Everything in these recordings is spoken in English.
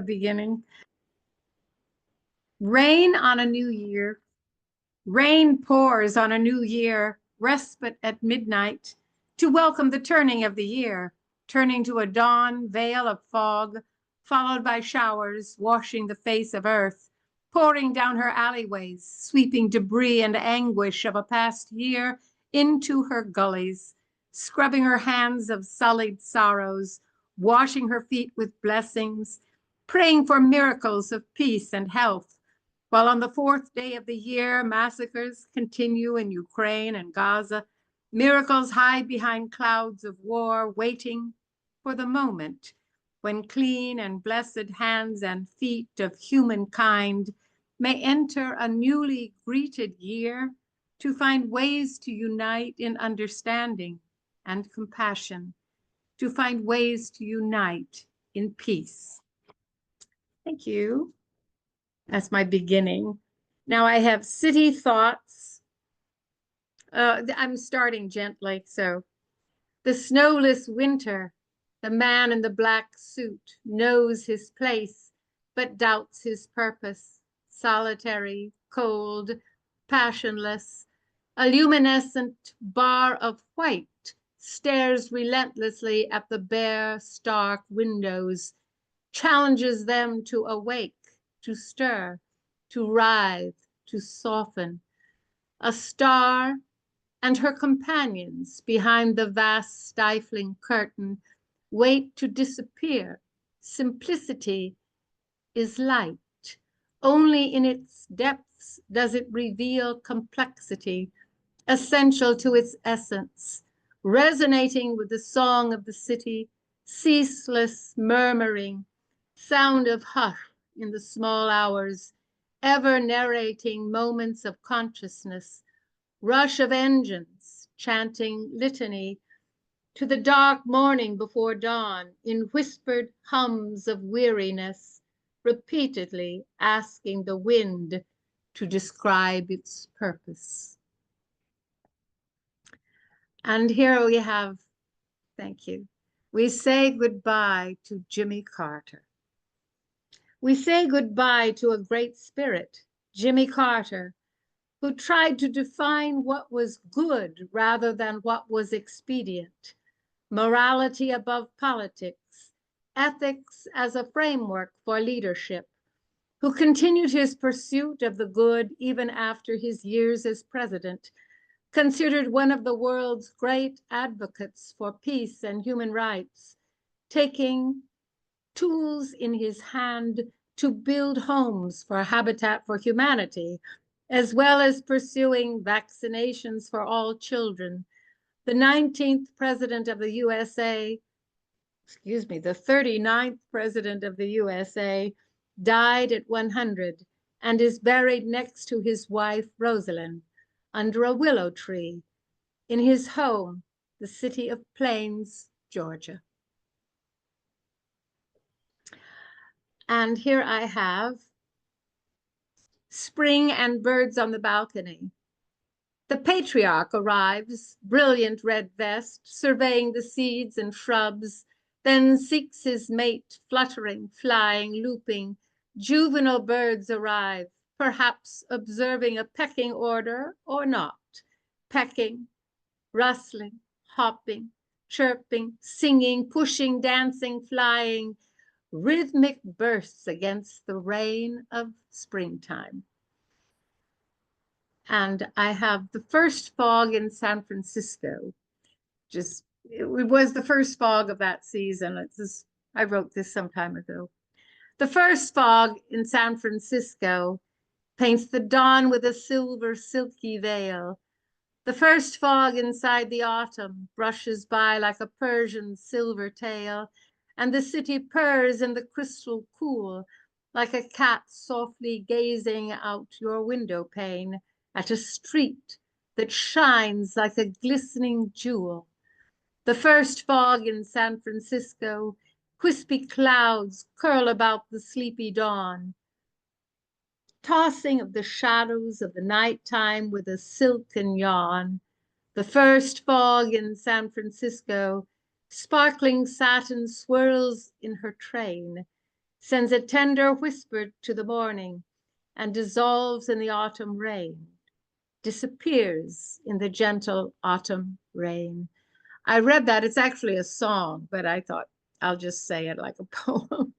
Beginning. Rain on a new year. Rain pours on a new year, respite at midnight, to welcome the turning of the year, turning to a dawn veil of fog, followed by showers washing the face of earth, pouring down her alleyways, sweeping debris and anguish of a past year into her gullies, scrubbing her hands of sullied sorrows, washing her feet with blessings, praying for miracles of peace and health, while on the fourth day of the year, massacres continue in Ukraine and Gaza, miracles hide behind clouds of war, waiting for the moment when clean and blessed hands and feet of humankind may enter a newly greeted year to find ways to unite in understanding and compassion, to find ways to unite in peace. Thank you. That's my beginning. Now I have city thoughts. I'm starting gently. So the snowless winter, the man in the black suit knows his place, but doubts his purpose. Solitary, cold, passionless, a luminescent bar of white stares relentlessly at the bare, stark windows, challenges them to awake, to stir, to writhe, to soften. A star and her companions behind the vast stifling curtain wait to disappear. Simplicity is light. Only in its depths does it reveal complexity, essential to its essence, resonating with the song of the city, ceaseless murmuring, sound of hush in the small hours, ever narrating moments of consciousness, rush of engines, chanting litany to the dark morning before dawn in whispered hums of weariness, repeatedly asking the wind to describe its purpose. And here we have, thank you, we say goodbye to Jimmy Carter. We say goodbye to a great spirit, Jimmy Carter, who tried to define what was good rather than what was expedient, morality above politics, ethics as a framework for leadership, who continued his pursuit of the good even after his years as president, considered one of the world's great advocates for peace and human rights, taking tools in his hand to build homes for Habitat for Humanity, as well as pursuing vaccinations for all children. The 19th president of the USA, the 39th president of the USA, died at 100 and is buried next to his wife, Rosalind, under a willow tree in his home, the city of Plains, Georgia. And here I have spring and birds on the balcony. The patriarch arrives, brilliant red vest, surveying the seeds and shrubs, then seeks his mate, fluttering, flying, looping. Juvenile birds arrive, perhaps observing a pecking order or not. Pecking, rustling, hopping, chirping, singing, pushing, dancing, flying, rhythmic bursts against the rain of springtime. And I have the first fog in San Francisco. It was the first fog of that season. I wrote this some time ago. The first fog in San Francisco paints the dawn with a silver silky veil. The first fog inside the autumn brushes by like a Persian silver tail, and the city purrs in the crystal cool, like a cat softly gazing out your window pane at a street that shines like a glistening jewel. The first fog in San Francisco, wispy clouds curl about the sleepy dawn, tossing of the shadows of the nighttime with a silken yawn. The first fog in San Francisco, sparkling satin swirls in her train, sends a tender whisper to the morning, and dissolves in the autumn rain, disappears in the gentle autumn rain. I read that. It's actually a song, but I thought I'll just say it like a poem.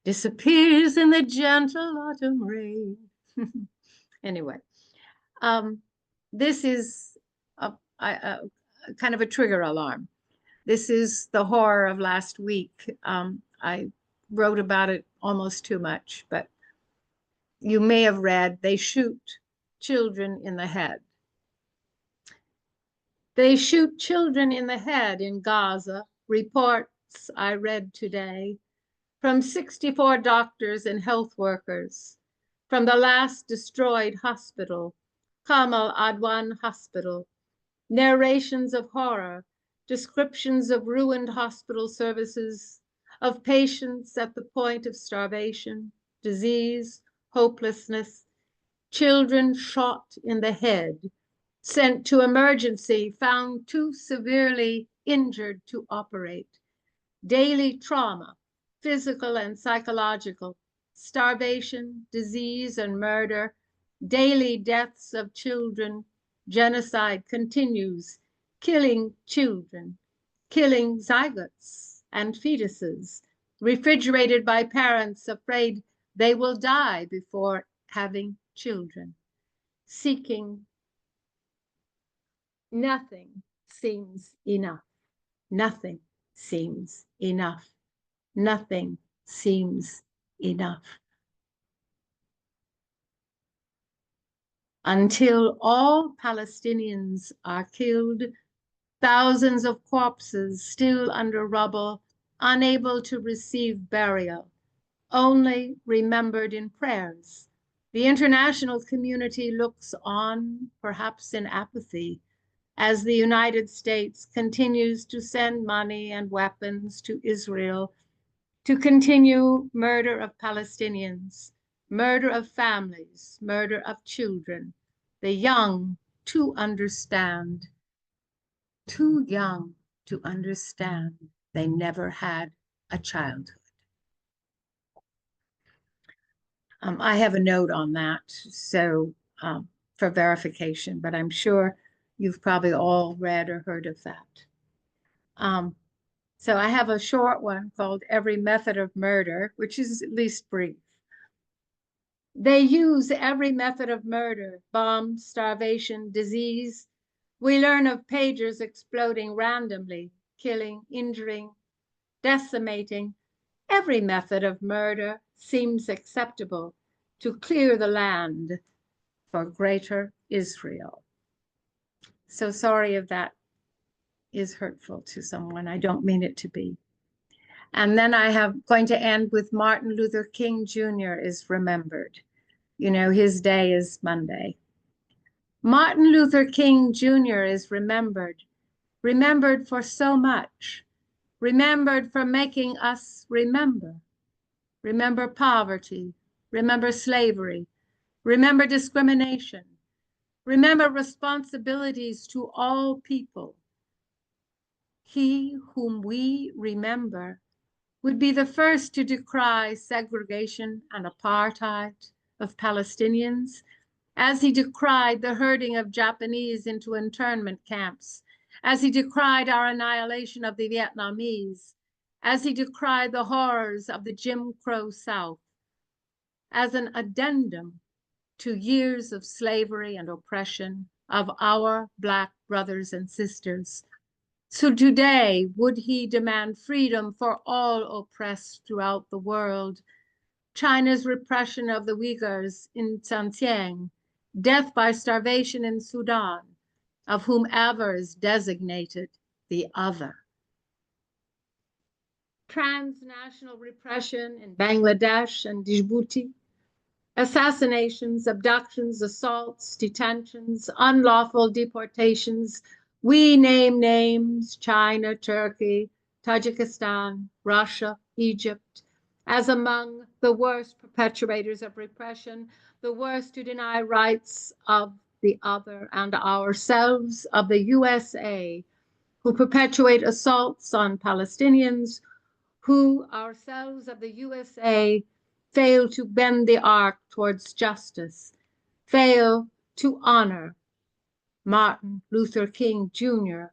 Disappears in the gentle autumn rain. Anyway, this is a kind of a trigger alarm. This is the horror of last week. I wrote about it almost too much, but you may have read they shoot children in the head. They shoot children in the head in Gaza, reports I read today from 64 doctors and health workers from the last destroyed hospital, Kamal Adwan Hospital. Narrations of horror, descriptions of ruined hospital services, of patients at the point of starvation, disease, hopelessness, children shot in the head, sent to emergency, found too severely injured to operate, daily trauma, physical and psychological, starvation, disease, and murder, daily deaths of children. Genocide continues, killing children, killing zygotes and fetuses, refrigerated by parents afraid they will die before having children, seeking. Nothing seems enough. Nothing seems enough. Nothing seems enough. Until all Palestinians are killed, thousands of corpses still under rubble, unable to receive burial, only remembered in prayers. The international community looks on, perhaps in apathy, as the United States continues to send money and weapons to Israel to continue murder of Palestinians, murder of families, murder of children, the young to understand, too young to understand they never had a childhood. I have a note on that, so for verification, but I'm sure you've probably all read or heard of that. So I have a short one called Every Method of Murder, which is at least brief. They use every method of murder, bombs, starvation, disease. We learn of pagers exploding randomly, killing, injuring, decimating. Every method of murder seems acceptable to clear the land for greater Israel. So sorry if that is hurtful to someone. I don't mean it to be. And then I have going to end with Martin Luther King Jr. is remembered. You know, his day is Monday. Martin Luther King Jr. is remembered, remembered for so much, remembered for making us remember. Remember poverty, remember slavery, remember discrimination, remember responsibilities to all people. He whom we remember would be the first to decry segregation and apartheid of Palestinians, as he decried the herding of Japanese into internment camps, as he decried our annihilation of the Vietnamese, as he decried the horrors of the Jim Crow South, as an addendum to years of slavery and oppression of our Black brothers and sisters. So today, would he demand freedom for all oppressed throughout the world? China's repression of the Uyghurs in Xinjiang, death by starvation in Sudan, of whomever is designated the other. Transnational repression in Bangladesh and Djibouti, assassinations, abductions, assaults, detentions, unlawful deportations. We name names: China, Turkey, Tajikistan, Russia, Egypt, as among the worst perpetrators of repression, the worst to deny rights of the other and ourselves, of the USA, who perpetuate assaults on Palestinians, who, ourselves of the USA, fail to bend the arc towards justice, fail to honor Martin Luther King Jr.,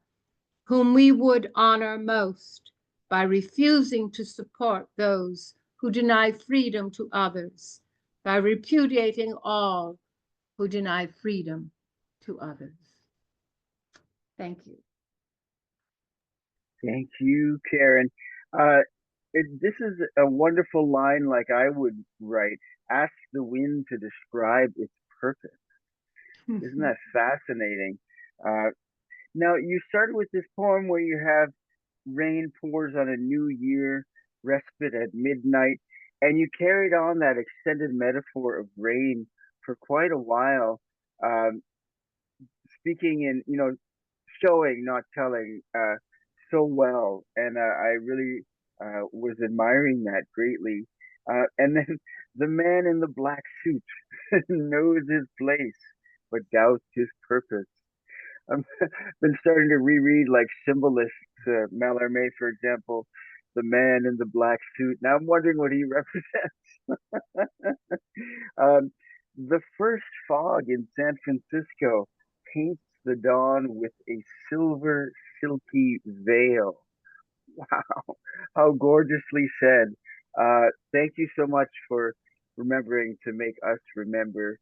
whom we would honor most by refusing to support those who deny freedom to others, by repudiating all who deny freedom to others. Thank you. Thank you, Karen. This is a wonderful line, like I would write. Ask the wind to describe its purpose. Isn't that fascinating? Uh, Now, you started with this poem where you have rain pours on a new year, respite at midnight, and you carried on that extended metaphor of rain for quite a while, um, speaking in, showing, not telling, so well. And I really was admiring that greatly. And then the man in the black suit knows his place, but doubts his purpose. I've been starting to reread like symbolists, Mallarmé, for example, the man in the black suit. Now I'm wondering what he represents. um, the first fog in San Francisco paints the dawn with a silver, silky veil. Wow, how gorgeously said. Thank you so much for remembering to make us remember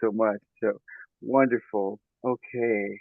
so much. So wonderful. Okay.